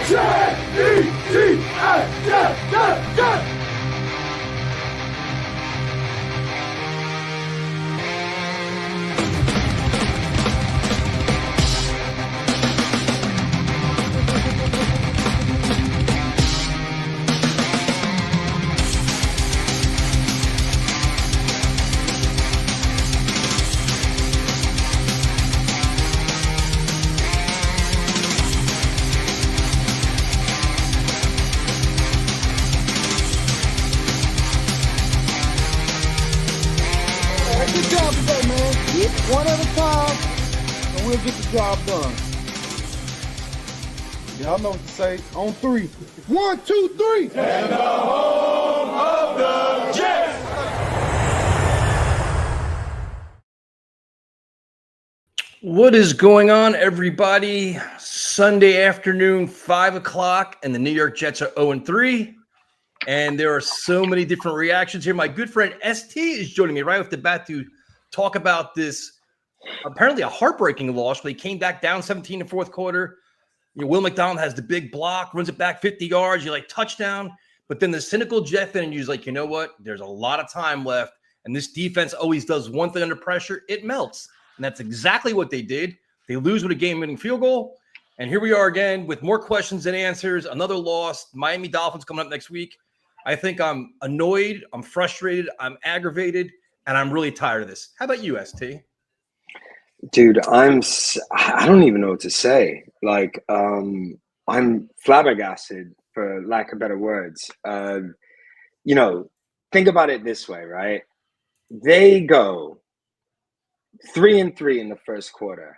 Good job today, man. One at a time, and we'll get the job done. Y'all know what to say. On three. 1, 2, 3. And the home of the Jets. What is going on, everybody? Sunday afternoon, 5 o'clock, and the New York Jets are 0-3. And there are so many different reactions here. My good friend ST is joining me right off the bat to talk about this apparently a heartbreaking loss. They came back down 17 in the fourth quarter. You know, Will McDonald has the big block, runs it back 50 yards. You're like, touchdown. But then the cynical Jet fan is like, you know what? There's a lot of time left. And this defense always does one thing under pressure. It melts. And that's exactly what they did. They lose with a game-winning field goal. And here we are again with more questions than answers. Another loss. Miami Dolphins coming up next week. I think I'm annoyed, I'm frustrated, I'm aggravated, and I'm really tired of this. How about you, ST? Dude, I don't even know what to say. Like, I'm flabbergasted, for lack of better words. You know, think about it this way, right? They go 3-3 in the first quarter.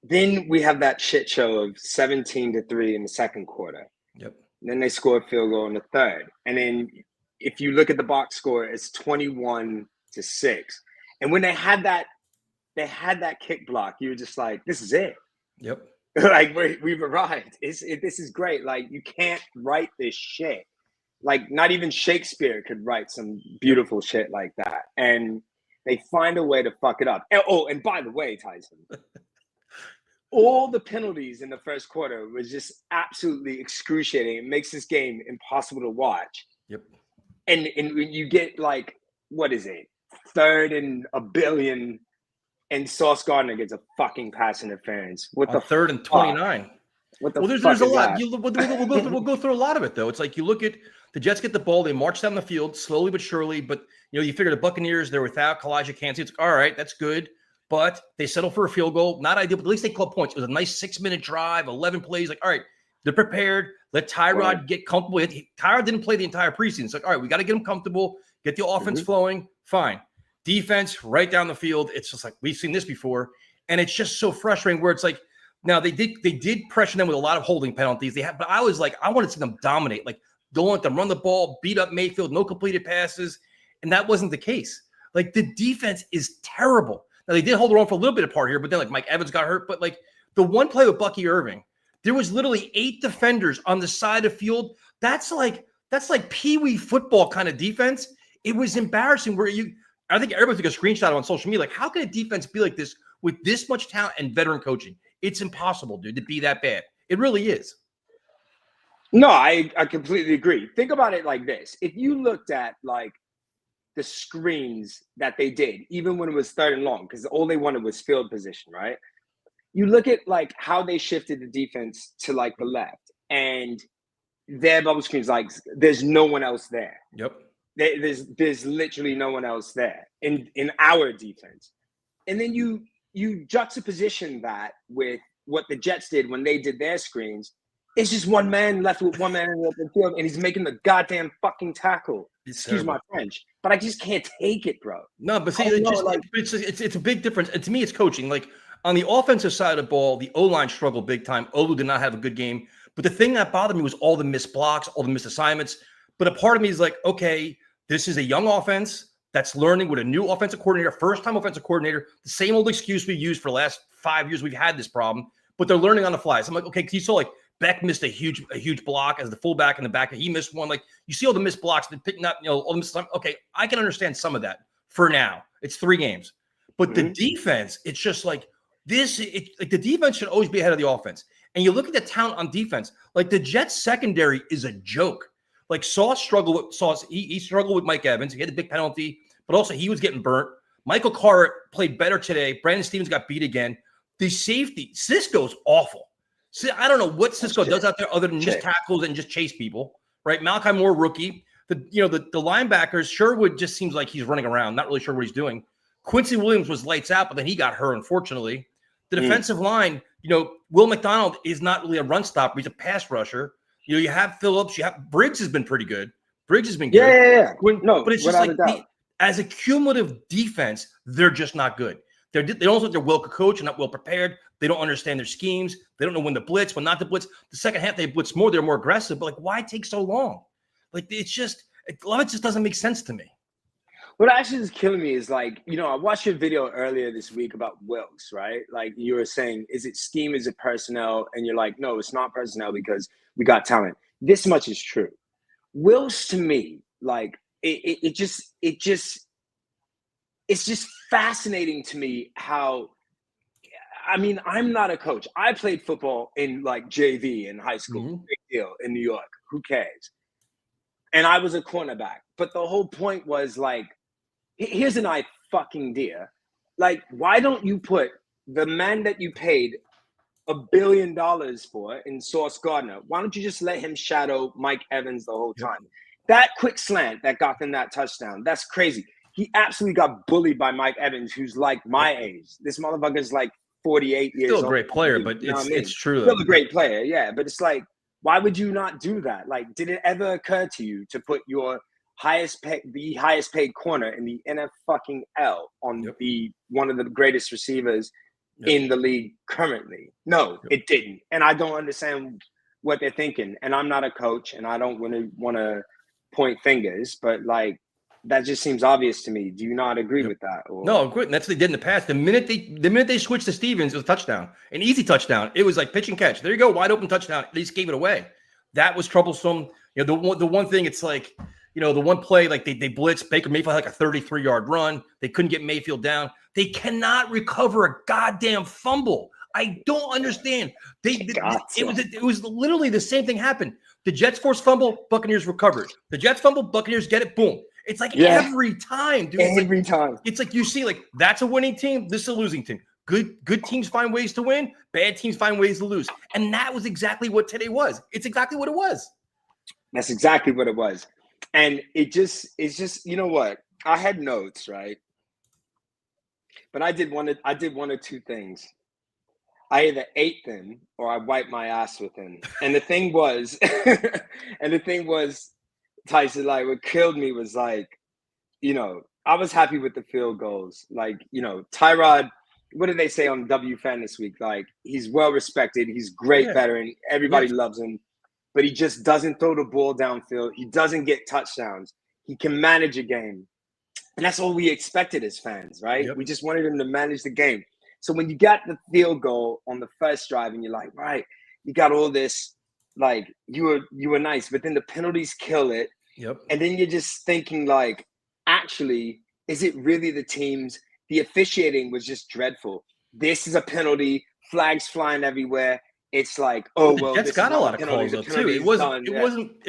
Then we have that shit show of 17-3 in the second quarter. Yep. Then they score a field goal in the third. And then if you look at the box score, it's 21-6. And when they had that kick block, you were just like, this is it. Yep. Like, we've arrived. This is great. Like, you can't write this shit. Like, not even Shakespeare could write some beautiful shit like that. And they find a way to fuck it up. And by the way, Tyson, all the penalties in the first quarter was just absolutely excruciating. It makes this game impossible to watch. Yep. And when you get, like, what is it? 3rd and a billion, and Sauce Gardner gets a fucking pass interference. What the 3rd and 29. What the Well, there's a lot. We'll go through a lot of it, though. It's like you look at the Jets get the ball, they march down the field slowly but surely. But you know, you figure the Buccaneers, they're without Kalijah Kancey. It's all right, that's good. But they settle for a field goal. Not ideal, but at least they club points. It was a nice 6-minute drive, 11 plays. Like, all right, they're prepared. Let Tyrod get comfortable. Tyrod didn't play the entire preseason. It's like, all right, we got to get him comfortable, get the offense flowing. Fine. Defense right down the field. It's just like we've seen this before. And it's just so frustrating where it's like, now they did pressure them with a lot of holding penalties. But I was like, I wanted to see them dominate. Like, don't let them run the ball, beat up Mayfield, no completed passes. And that wasn't the case. Like, the defense is terrible. Now, they did hold their own for a little bit apart here, but then, like, Mike Evans got hurt. But, like, the one play with Bucky Irving, there was literally 8 defenders on the side of the field. That's like peewee football kind of defense. It was embarrassing where I think everybody took a screenshot on social media. Like, how can a defense be like this with this much talent and veteran coaching? It's impossible, dude, to be that bad. It really is. No, I completely agree. Think about it like this. If you looked at, like, the screens that they did, even when it was 3rd and long, because all they wanted was field position, right? You look at, like, how they shifted the defense to, like, the left, and their bubble screens, like, there's no one else there. Yep. There's literally no one else there in our defense. And then you juxtaposition that with what the Jets did when they did their screens. It's just one man left with one man in the open field, and he's making the goddamn fucking tackle. Excuse my French, but I just can't take it, bro. No, but see, it's a big difference. And to me, it's coaching. Like, on the offensive side of the ball, the O-line struggled big time. Olu did not have a good game. But the thing that bothered me was all the missed blocks, all the missed assignments. But a part of me is like, okay, this is a young offense that's learning with a new offensive coordinator, first-time offensive coordinator, the same old excuse we used for the last 5 years we've had this problem, but they're learning on the fly. So I'm like, okay, because you saw, like, Beck missed a huge block as the fullback in the back. He missed one. Like, you see all the missed blocks, they're picking up, all the missed. Okay, I can understand some of that for now. It's 3 games. But the defense, it's just like this. Like, the defense should always be ahead of the offense. And you look at the talent on defense, like the Jets secondary is a joke. Like Sauce struggled with he struggled with Mike Evans. He had a big penalty, but also he was getting burnt. Michael Carter played better today. Brandon Stevens got beat again. The safety, Cisco's awful. See, I don't know what Cisco does out there other than just tackles and just chase people, right? Malachi Moore, rookie. The linebackers, Sherwood just seems like he's running around, not really sure what he's doing. Quincy Williams was lights out, but then he got hurt, unfortunately. The defensive line, Will McDonald is not really a run stopper. He's a pass rusher. You have Phillips. Briggs has been pretty good. Briggs has been good. Yeah. But it's just like as a cumulative defense, they're just not good. They don't look like they're well coached and not well prepared. They don't understand their schemes. They don't know when to blitz, when not to blitz. The second half, they blitz more. They're more aggressive. But, why take so long? It's just – a lot of it just doesn't make sense to me. What actually is killing me is, I watched your video earlier this week about Wilkes, right? Like, you were saying, is it scheme, is it personnel? And you're like, no, it's not personnel because we got talent. This much is true. Wilkes, to me, it's just fascinating to me how, I'm not a coach. I played football in JV in high school, big deal in New York. Who cares? And I was a cornerback. But the whole point was here's an idea. Why don't you put the man that you paid $1 billion for in Sauce Gardner? Why don't you just let him shadow Mike Evans the whole time? That quick slant that got them that touchdown, that's crazy. He absolutely got bullied by Mike Evans, who's my age. This motherfucker's 48 years old. Still a great player, but it's true. Still a great player, yeah. But it's why would you not do that? Did it ever occur to you to put your highest paid corner in the NFL on one of the greatest receivers in the league currently? No, it didn't. And I don't understand what they're thinking. And I'm not a coach, and I don't want to point fingers, but that just seems obvious to me. Do you not agree with that? Or? No, good. That's what they did in the past. The minute they switched to Stevens, it was a touchdown, an easy touchdown. It was pitch and catch. There you go, wide open touchdown. They just gave it away. That was troublesome. The one thing, it's the one play, they blitzed Baker Mayfield had a 33-yard run. They couldn't get Mayfield down. They cannot recover a goddamn fumble. I don't understand. It was literally the same thing happened. The Jets forced fumble, Buccaneers recovered. The Jets fumble, Buccaneers get it, boom. It's every time, dude. Every time. It's you see, that's a winning team. This is a losing team. Good teams find ways to win. Bad teams find ways to lose. And that was exactly what today was. It's exactly what it was. That's exactly what it was. And it's just, you know what? I had notes, right? But I did one of two things. I either ate them or I wiped my ass with them. And the thing was, Tyson, what killed me was I was happy with the field goals. Tyrod, what did they say on WFAN this week? He's well respected. He's great veteran. Everybody loves him, but he just doesn't throw the ball downfield. He doesn't get touchdowns. He can manage a game. And that's all we expected as fans, right? Yep. We just wanted him to manage the game. So when you got the field goal on the first drive and you're right, you got all this, you were nice, but then the penalties kill it. Yep. And then you're just thinking actually, is it really the teams? The officiating was just dreadful. This is a penalty, flags flying everywhere. It's oh well. The Jets got a lot of calls though too. It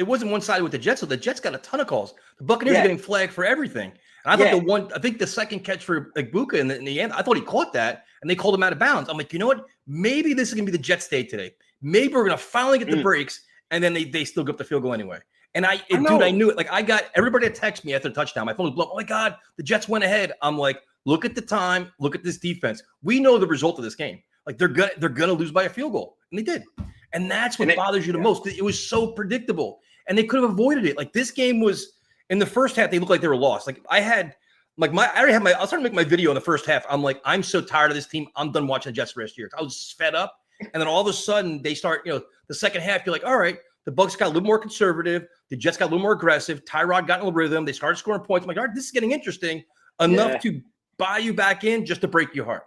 wasn't one sided with the Jets. So the Jets got a ton of calls. The Buccaneers are getting flagged for everything. And I thought I think the second catch for Igbukah in the end, I thought he caught that and they called him out of bounds. I'm you know what? Maybe this is gonna be the Jets' day today. Maybe we're gonna finally get the breaks, and then they still get the field goal anyway. And I knew it. I got everybody that texted me after the touchdown. My phone was blown. Oh my God, the Jets went ahead. I'm look at the time, look at this defense. We know the result of this game. They're gonna lose by a field goal, and they did. And that's what bothers you the most. It was so predictable, and they could have avoided it. This game was in the first half. They looked like they were lost. I was trying to make my video in the first half. I'm so tired of this team. I'm done watching the Jets the rest of the year. I was fed up, and then all of a sudden they start. The second half, you're all right. The Bucs got a little more conservative. The Jets got a little more aggressive. Tyrod got in a rhythm. They started scoring points. I'm all right, this is getting interesting enough to buy you back in just to break your heart.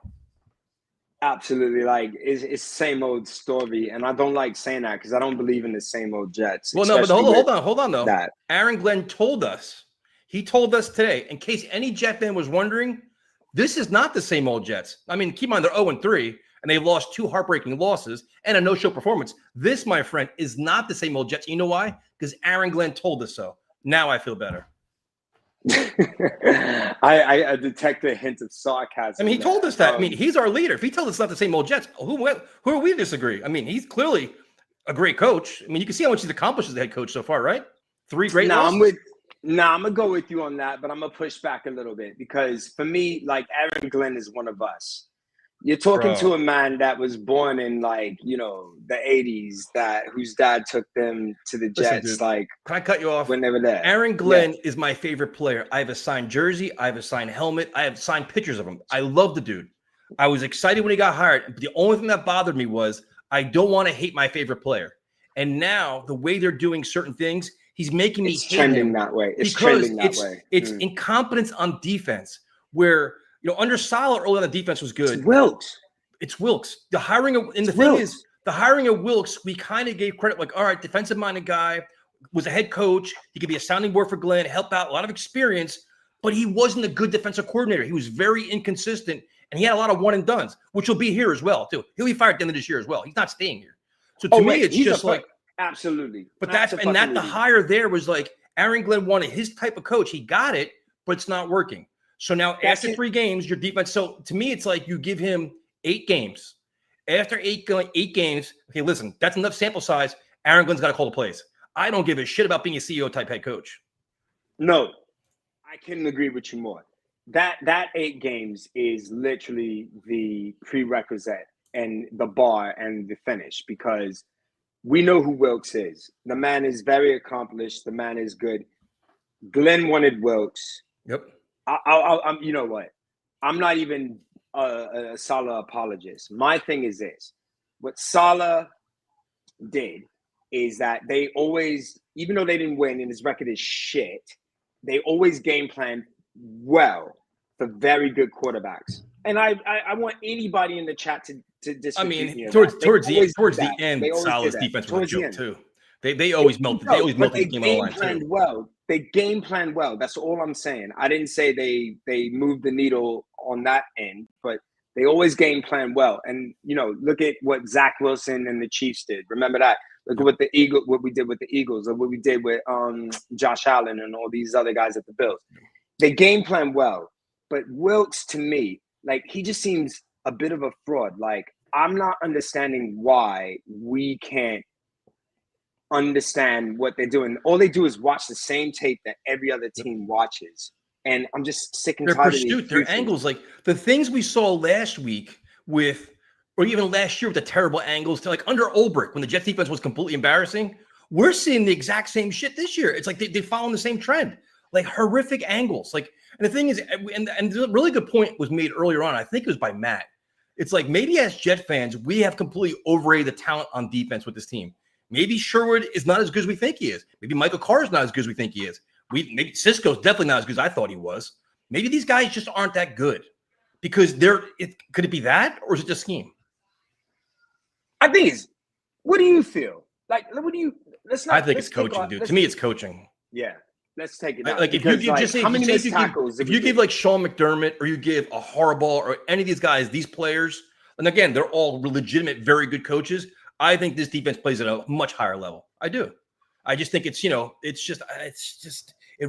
Absolutely. It's same old story. And I don't like saying that because I don't believe in the same old Jets. Well, no, but hold on though. Aaron Glenn told us, today, in case any Jet fan was wondering, this is not the same old Jets. Keep in mind they're 0-3. and they've lost 2 heartbreaking losses and a no-show performance. This, my friend, is not the same old Jets. You know why? Because Aaron Glenn told us so. Now I feel better. I detect a hint of sarcasm. I mean, he told us that. I mean, he's our leader. If he tells us it's not the same old Jets, who are we to disagree? I mean, he's clearly a great coach. I mean, you can see how much he's accomplished as a head coach so far, right? 3 great losses. I'm gonna go with you on that, but I'm gonna push back a little bit because for me, like Aaron Glenn is one of us. You're talking to a man that was born in the 80s, whose dad took them to the Jets. Listen, dude, can I cut you off? When they were there. Aaron Glenn is my favorite player. I have a signed jersey. I have a signed helmet. I have signed pictures of him. I love the dude. I was excited when he got hired. But the only thing that bothered me was I don't want to hate my favorite player. And now the way they're doing certain things, he's making me hate him that way. It's trending that way. It's incompetence on defense where – under Saleh early on the defense was good. It's Wilks. The hiring of Wilks, we kind of gave credit, like, all right, defensive-minded guy, was a head coach. He could be a sounding board for Glenn, help out, a lot of experience, but he wasn't a good defensive coordinator. He was very inconsistent, and he had a lot of one-and-dones, which will be here as well, too. He'll be fired at the end of this year as well. He's not staying here. So to me, it's just like – absolutely. But the hire there was like Aaron Glenn wanted his type of coach. He got it, but it's not working. So now after 3 games, your defense. So to me, it's like you give him 8 games. After 8 games, okay, listen, that's enough sample size. Aaron Glenn's got to call the plays. I don't give a shit about being a CEO type head coach. No, I couldn't agree with you more. That 8 games is literally the prerequisite and the bar and the finish because we know who Wilks is. The man is very accomplished. The man is good. Glenn wanted Wilks. Yep. I'm, you know what? I'm not even a Saleh apologist. My thing is this. What Saleh did is that they always, even though they didn't win and his record is shit, they always game plan well for very good quarterbacks. And I want anybody in the chat to disagree with me. Towards the end, Saleh's defense was a joke too. They always melted. They always melted the game on the line too. They game plan well. That's all I'm saying. I didn't say they moved the needle on that end, but they always game plan well. And look at what Zach Wilson and the Chiefs did. Remember that. Look at what we did with the Eagles, or what we did with Josh Allen and all these other guys at the Bills. They game plan well. But Wilks, to me, he just seems a bit of a fraud. I'm not understanding why we can't understand what they're doing. All they do is watch the same tape that every other team watches. And I'm just sick and tired of these. Their angles, like the things we saw last week or even last year with the terrible angles to under Ulbrich when the Jets defense was completely embarrassing. We're seeing the exact same shit this year. It's like they follow the same trend, horrific angles. And the thing is, and a really good point was made earlier on. I think it was by Matt. It's maybe as Jet fans, we have completely overrated the talent on defense with this team. Maybe Sherwood is not as good as we think he is. Maybe Michael Carr is not as good as we think he is. Maybe Cisco's definitely not as good as I thought he was. Maybe these guys just aren't that good because could it be that, or is it just scheme? I think it's. What do you feel? What do you? I think it's coaching, dude. To me, it's coaching. Yeah, let's take it down. If you give Sean McDermott or you give a Harbaugh or any of these guys, these players, and again, they're all legitimate, very good coaches. I think this defense plays at a much higher level. I do. I just think it's it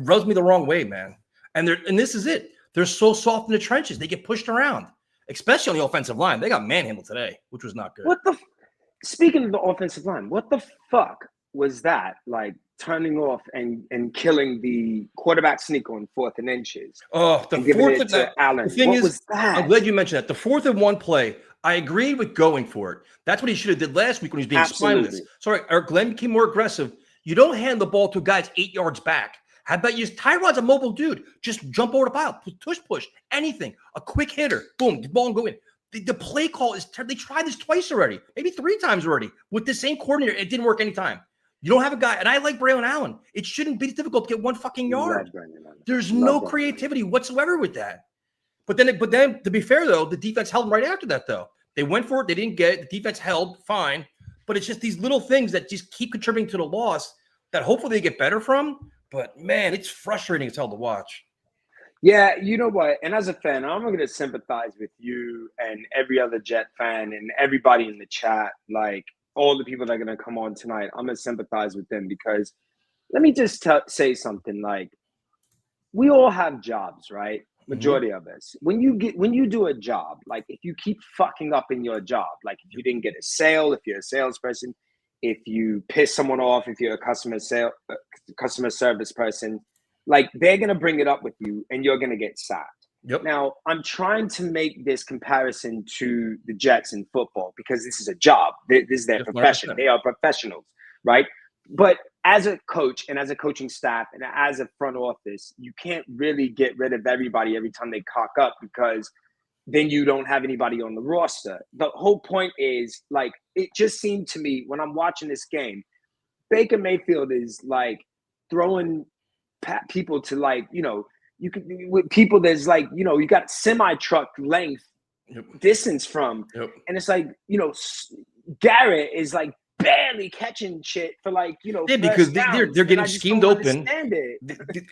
rubs me the wrong way, man. And this is it. They're so soft in the trenches. They get pushed around, especially on the offensive line. They got manhandled today, which was not good. Speaking of the offensive line, what the fuck was that? Turning off and killing the quarterback sneak on 4th and inches. Oh, the 4th and Allen. The thing was that? I'm glad you mentioned that. The 4th and 1 play, I agreed with going for it. That's what he should have did last week when he was being spineless. Sorry, or Glenn became more aggressive. You don't hand the ball to a guy that's 8 yards back. How about Tyrod's a mobile dude? Just jump over the pile, push, anything. A quick hitter, boom, the ball and go in. The play call is they tried this twice already, maybe 3 times already with the same coordinator. It didn't work anytime. You don't have a guy, and I like Braylon Allen. It shouldn't be difficult to get 1 fucking yard. There's no creativity whatsoever with that. But then, to be fair though, the defense held them right after that though. They went for it, they didn't get it. The defense held fine, but it's just these little things that just keep contributing to the loss that hopefully they get better from. But man, it's frustrating as hell to watch. Yeah, you know what? And as a fan, I'm going to sympathize with you and every other Jet fan and everybody in the chat. Like all the people that are going to come on tonight, I'm going to sympathize with them because let me just say something. Like we all have jobs, right? Majority of us. When you do a job, like if you keep fucking up in your job, like if you didn't get a sale, if you're a salesperson, if you piss someone off, if you're a customer service person, like they're gonna bring it up with you, and you're gonna get sacked. Yep. Now, I'm trying to make this comparison to the Jets in football because this is a job. This is their profession. 100%. They are professionals, right? But as a coach and as a coaching staff and as a front office, you can't really get rid of everybody every time they cock up because then you don't have anybody on the roster. The whole point is, like, it just seemed to me when I'm watching this game, Baker Mayfield is like throwing people to, like, you know, you could with people there's like, you know, you got semi-truck length distance from, and it's like, you know, Garrett is like barely catching shit for, like, you know, because they're getting schemed open,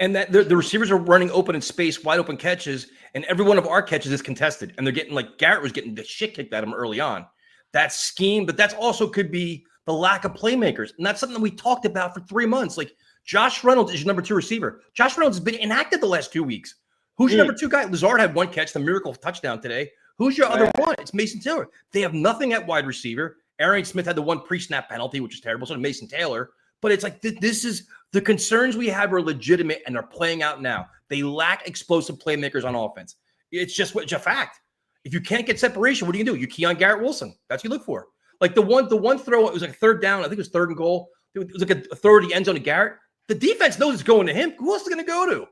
and that the receivers are running open in space, wide open catches, and every one of our catches is contested, and they're getting, like, Garrett was getting the shit kicked at him early on. That scheme, but that's also could be the lack of playmakers, and that's something that we talked about for 3 months. Like, Josh Reynolds is your number 2 receiver. Josh Reynolds has been inactive the last 2 weeks. Who's your number 2 guy? Lazard had 1 catch, the miracle touchdown today. Who's your other one? It's Mason Taylor. They have nothing at wide receiver. Arian Smith had the 1 pre-snap penalty, which is terrible. So did Mason Taylor. But it's like this is the concerns we have are legitimate and are playing out now. They lack explosive playmakers on offense. It's a fact. If you can't get separation, what do you do? You key on Garrett Wilson. That's what you look for. Like the one throw, it was like 3rd down. I think it was 3rd and goal. It was like a throw to the end zone to Garrett. The defense knows it's going to him. Who else is going to go to?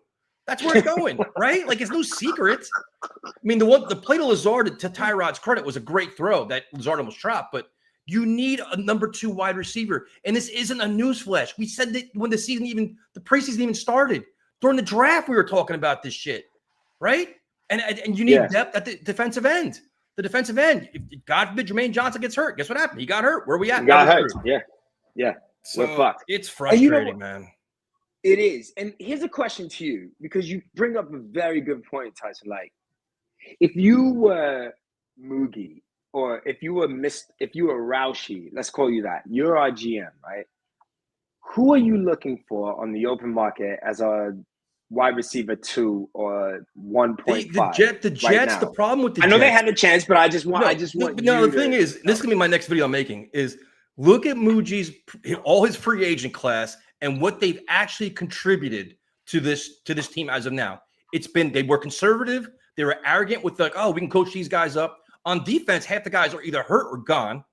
That's where it's going, right? Like, it's no secret. I mean, the play to Lazard, to Tyrod's credit, was a great throw that Lazard almost dropped, but you need a number 2 wide receiver. And this isn't a newsflash. We said that when the preseason even started. During the draft, we were talking about this shit, right? And you need depth at the defensive end. The defensive end. If God forbid Jermaine Johnson gets hurt, guess what happened? He got hurt. Where are we at? He got hurt. Yeah. So we're fucked. It's frustrating, man. It is. And here's a question to you, because you bring up a very good point, Tyson. Like, if you were Moogie, or if you were Roushie, let's call you that, you're our GM, right? Who are you looking for on the open market as a wide receiver 2 or 1.5? The Jets, the problem with the Jets. I know they had a chance, but I just want the thing is, this is gonna be my next video I'm making, is look at Moogie's all his free agent class and what they've actually contributed to this team as of now. It's been, they were conservative, they were arrogant with, like, oh, we can coach these guys up. On defense, half the guys are either hurt or gone,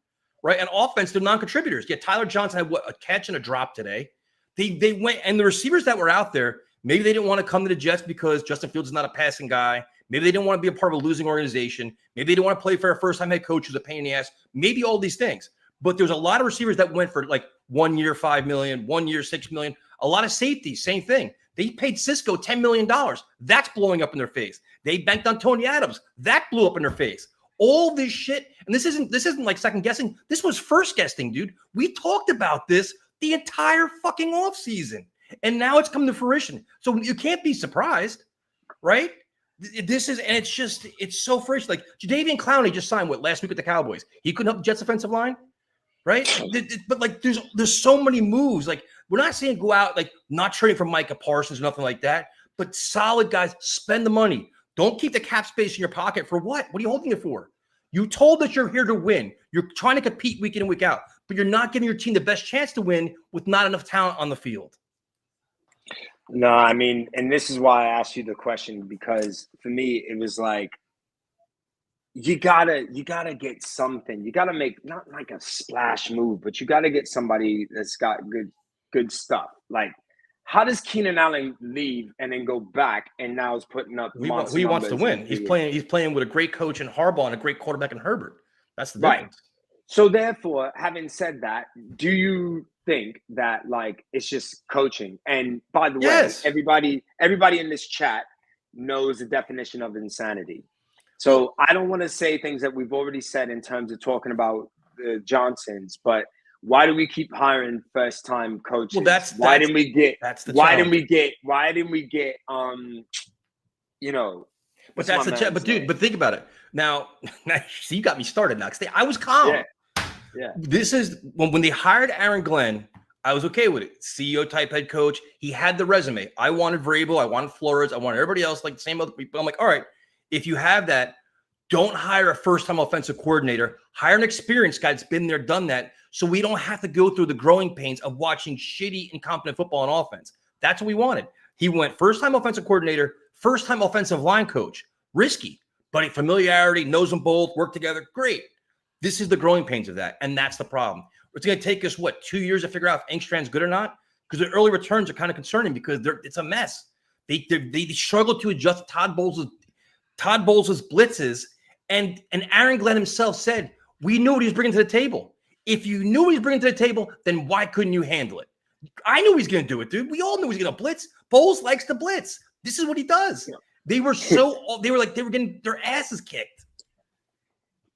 right? And offense, they're non-contributors. Yeah, Tyler Johnson had a catch and a drop today. They went, and the receivers that were out there, maybe they didn't want to come to the Jets because Justin Fields is not a passing guy. Maybe they didn't want to be a part of a losing organization. Maybe they didn't want to play for a first-time head coach who's a pain in the ass. Maybe all these things. But there's a lot of receivers that went for, like, 1 year, $5 million, 1 year, $6 million. A lot of safeties, same thing. They paid Cisco $10 million. That's blowing up in their face. They banked on Tony Adams. That blew up in their face. All this shit, and this isn't like second guessing. This was first guessing, dude. We talked about this the entire fucking offseason, and now it's come to fruition. So you can't be surprised, right? It's so fresh. Like, Jadeveon Clowney just signed last week with the Cowboys. He couldn't help the Jets offensive line, right? But like, there's so many moves. Like, we're not saying go out, like, not trading for Micah Parsons or nothing like that, but solid guys. Spend the money. Don't keep the cap space in your pocket for what? What are you holding it for? You told us you're here to win. You're trying to compete week in and week out, but you're not giving your team the best chance to win with not enough talent on the field. No, I mean, and this is why I asked you the question, because for me, it was like, you gotta get something. You gotta make, not like a splash move, but you gotta get somebody that's got good stuff. Like, how does Keenan Allen leave and then go back and now is putting up monster he wants to numbers? win. He's playing with a great coach in Harbaugh and a great quarterback in Herbert. That's the difference. Right. So therefore, having said that, do you think that, like, it's just coaching? And by the way, everybody in this chat knows the definition of insanity. So I don't want to say things that we've already said in terms of talking about the Johnsons, but why do we keep hiring first-time coaches? Well, why didn't we get But that's the but dude, but think about it. Now see, you got me started now. I was calm. Yeah. This is when they hired Aaron Glenn, I was okay with it. CEO type head coach. He had the resume. I wanted Vrabel, I wanted Flores, I wanted everybody else like the same other people. I'm like, all right, if you have that, don't hire a first-time offensive coordinator. Hire an experienced guy that's been there, done that, so we don't have to go through the growing pains of watching shitty, incompetent football on offense. That's what we wanted. He went first-time offensive coordinator, first-time offensive line coach. Risky, but familiarity, knows them both, work together. Great. This is the growing pains of that, and that's the problem. It's going to take us, 2 years to figure out if Engstrand's good or not? Because the early returns are kind of concerning because it's a mess. They struggle to adjust Todd Bowles' blitzes, and Aaron Glenn himself said, we knew what he was bringing to the table. If you knew what he was bringing to the table, then why couldn't you handle it? I knew he was going to do it, dude. We all knew he was going to blitz. Bowles likes to blitz. This is what he does. Yeah. They were getting their asses kicked.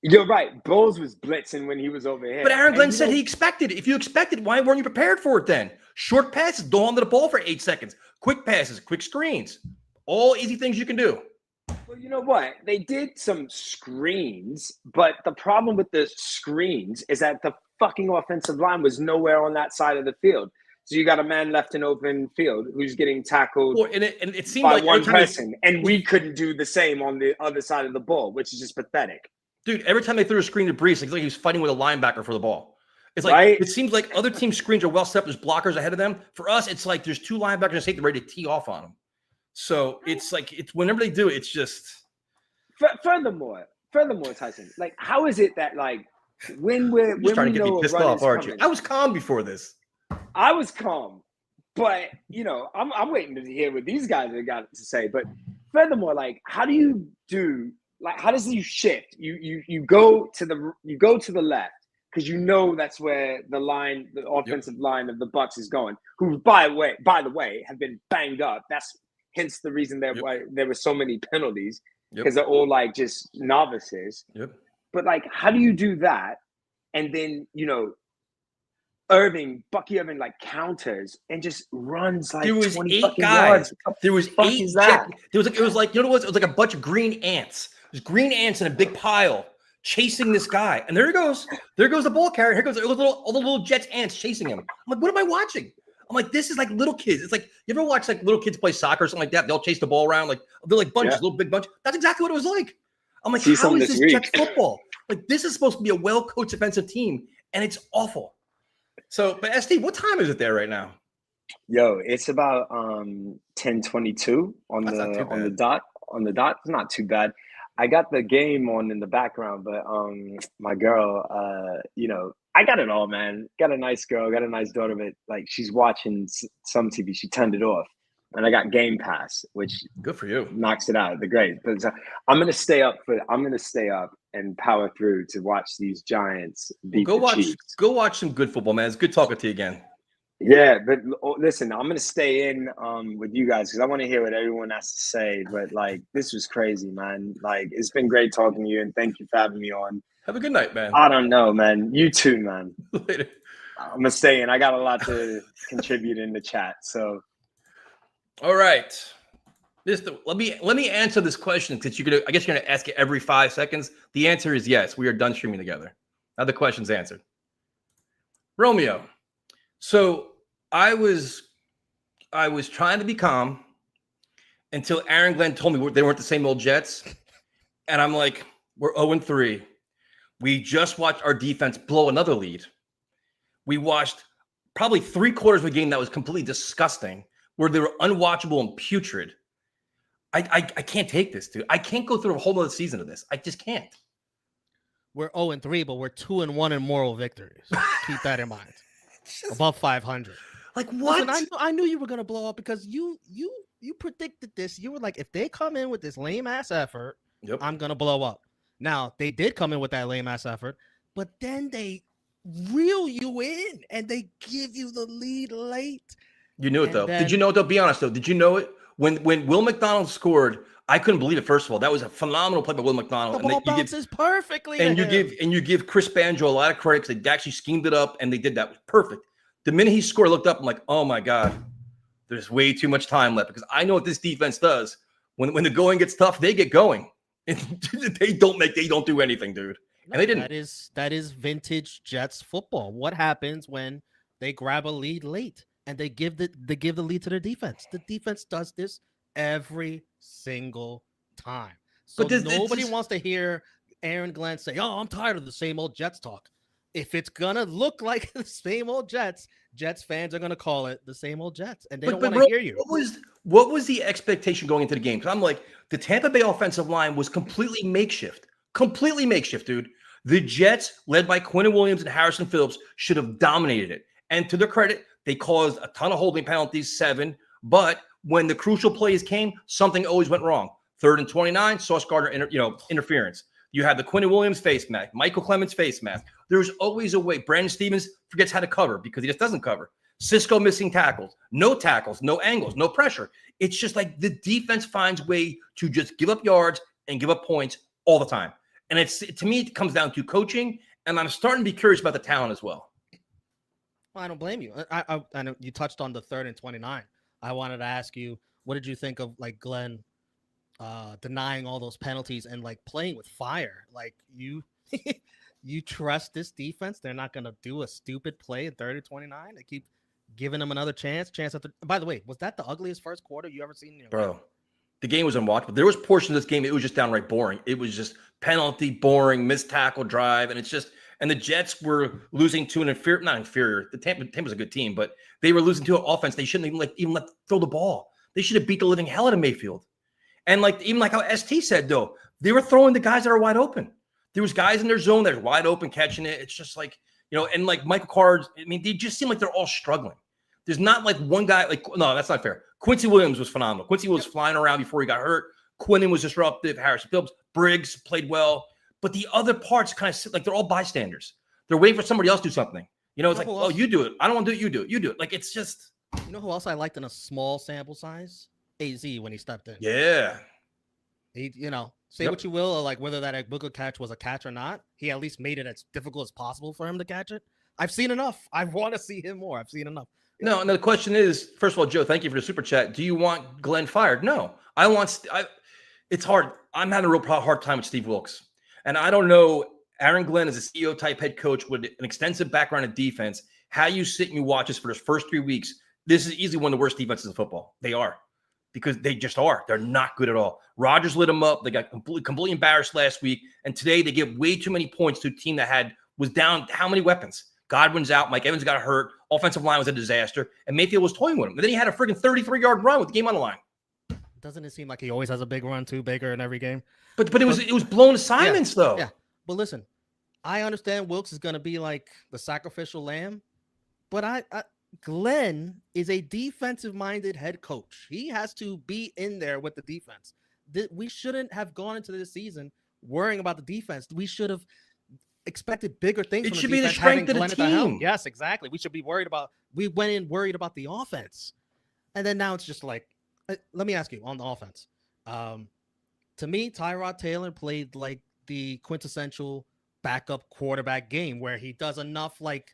You're right. Bowles was blitzing when he was over here. But Aaron Glenn said he expected it. If you expected, why weren't you prepared for it then? Short passes, don't hold the ball for 8 seconds. Quick passes, quick screens. All easy things you can do. Well, you know what? They did some screens, but the problem with the screens is that the fucking offensive line was nowhere on that side of the field. So you got a man left in open field who's getting tackled and it seemed by like one person, and we couldn't do the same on the other side of the ball, which is just pathetic. Dude, every time they threw a screen to Brees, it's like he was fighting with a linebacker for the ball. It's like right? It seems like other teams' screens are well set up. There's blockers ahead of them. For us, it's like there's 2 linebackers and safety ready to tee off on them. So it's like whenever they do it, it's just. Furthermore, Tyson, like how is it that like when you're trying to get me pissed off, aren't you? I was calm before this. I was calm, but I'm waiting to hear what these guys have got to say. But furthermore, like how do you do? Like how does you shift? You go to the left because that's where the offensive line of the Bucs is going. Who, by the way, have been banged up. That's hence the reason why there were so many penalties because they're all like just novices. Yep. But like, how do you do that? And then Bucky Irving like counters and just runs like there was 20 8 fucking guys. yards. There was 8. It was like it was like a bunch of green ants. There's green ants in a big pile chasing this guy, and there he goes. There goes the ball carrier. Here goes all the little Jets ants chasing him. I'm like, what am I watching? I'm like, this is like little kids. It's like you ever watch like little kids play soccer or something like that? They'll chase the ball around like they're like bunches, little big bunch. That's exactly what it was like. I'm like, how is this Jets football? Like this is supposed to be a well-coached defensive team, and it's awful. So, but ST, what time is it there right now? Yo, it's about 10:22 on the dot. It's not too bad. I got the game on in the background, but my girl, I got it all, man. Got a nice girl, got a nice daughter, but like she's watching some TV. She turned it off, and I got Game Pass, which good for you, knocks it out. The great, but I'm gonna stay up and power through to watch these Giants beat the Chiefs. Go watch some good football, man. It's good talking to you again. Yeah, but listen, I'm gonna stay in with you guys because I want to hear what everyone has to say. But like, this was crazy, man. Like, it's been great talking to you, and thank you for having me on. Have a good night, man. I don't know, man. You too, man. Later. I'm gonna stay in. I got a lot to contribute in the chat. So, all right. Let me answer this question because I guess you're gonna ask it every 5 seconds. The answer is yes. We are done streaming together. Now the question's answered. Romeo. So I was trying to be calm until Aaron Glenn told me they weren't the same old Jets. And I'm like, we're 0-3. We just watched our defense blow another lead. We watched probably 3/4 of a game that was completely disgusting, where they were unwatchable and putrid. I can't take this, dude. I can't go through a whole other season of this. I just can't. We're 0-3, but we're 2-1 in moral victories. Keep that in mind. Above 500. Like what? Listen, I knew you were gonna blow up because you predicted this. You were like, if they come in with this lame ass effort, I'm gonna blow up. Now they did come in with that lame ass effort, but then they reel you in and they give you the lead late. You knew it though. Did you know it though? Be honest though. Did you know it when Will McDonald scored? I couldn't believe it. First of all, that was a phenomenal play by Will McDonald. The ball bounces perfectly. And you give Chris Banjo a lot of credit because they actually schemed it up and they did that. It was perfect. The minute he scored, I looked up. I'm like, oh my God, there's way too much time left because I know what this defense does. When the going gets tough, they get going. They don't do anything, dude. And they didn't. That is vintage Jets football. What happens when they grab a lead late and they give the lead to their defense? The defense does this every single time. So nobody wants to hear Aaron Glenn say, "Oh, I'm tired of the same old Jets talk." If it's gonna look like the same old Jets fans are gonna call it the same old Jets, and they don't want to hear you. What was the expectation going into the game? Because I'm like, the Tampa Bay offensive line was completely makeshift, dude. The Jets, led by Quinn Williams and Harrison Phillips, should have dominated it. And to their credit, they caused a ton of holding penalties, 7. But when the crucial plays came, something always went wrong. 3rd and 29, Sauce Gardner, interference. You had the Quinn Williams face mask, Michael Clemens face mask. There's always a way. Brandon Stevens forgets how to cover because he just doesn't cover. Cisco missing tackles, no angles, no pressure. It's just like the defense finds a way to just give up yards and give up points all the time. And to me, it comes down to coaching, and I'm starting to be curious about the talent as well. Well, I don't blame you. I know you touched on the 3rd and 29. I wanted to ask you, what did you think of like Glenn denying all those penalties and like playing with fire? Like you trust this defense? They're not going to do a stupid play in 3rd and 29. They keep giving them another chance. By the way, was that the ugliest first quarter you ever seen? Bro, the game was unwatchable. There was portions of this game, it was just downright boring. It was just penalty, boring, missed tackle drive. And and the Jets were losing to not inferior. The Tampa's a good team, but they were losing to an offense. They shouldn't even let throw the ball. They should have beat the living hell out of Mayfield. And even like how ST said, though, they were throwing the guys that are wide open. There was guys in their zone that are wide open catching it. It's just like, and like Michael Cards, they just seem like they're all struggling. There's not like one guy, no, that's not fair. Quincy Williams was phenomenal. Quincy was flying around before he got hurt. Quinnen was disruptive. Harrison Phillips, Briggs played well. But the other parts kind of sit like they're all bystanders. They're waiting for somebody else to do something. It's like, oh, you do it. I don't want to do it. You do it. You do it. Like, it's just. You know who else I liked in a small sample size? AZ when he stepped in. Yeah. He, say what you will, like whether that Booker catch was a catch or not, he at least made it as difficult as possible for him to catch it. I've seen enough. I want to see him more. I've seen enough. No, the question is, first of all, Joe, thank you for the super chat. Do you want Glenn fired? No. It's hard. I'm having a real hard time with Steve Wilks. And I don't know, Aaron Glenn is a CEO type head coach with an extensive background in defense. How you sit and you watch this for his first 3 weeks, this is easily one of the worst defenses in football. They are. Because they just are. They're not good at all. Rodgers lit them up. They got completely embarrassed last week. And today they give way too many points to a team that was down how many weapons? Godwin's out. Mike Evans got hurt. Offensive line was a disaster. And Mayfield was toying with him. And then he had a freaking 33-yard run with the game on the line. Doesn't it seem like he always has a big run too, Baker, in every game? But it was blown assignments, though. Yeah. But listen, I understand Wilks is going to be like the sacrificial lamb. But Glenn is a defensive-minded head coach. He has to be in there with the defense. We shouldn't have gone into this season worrying about the defense. We should have expected bigger things. It should be the strength of the team. Yes, exactly. We went in worried about the offense. And then now it's just like, let me ask you on the offense. To me, Tyrod Taylor played like the quintessential backup quarterback game where he does enough like,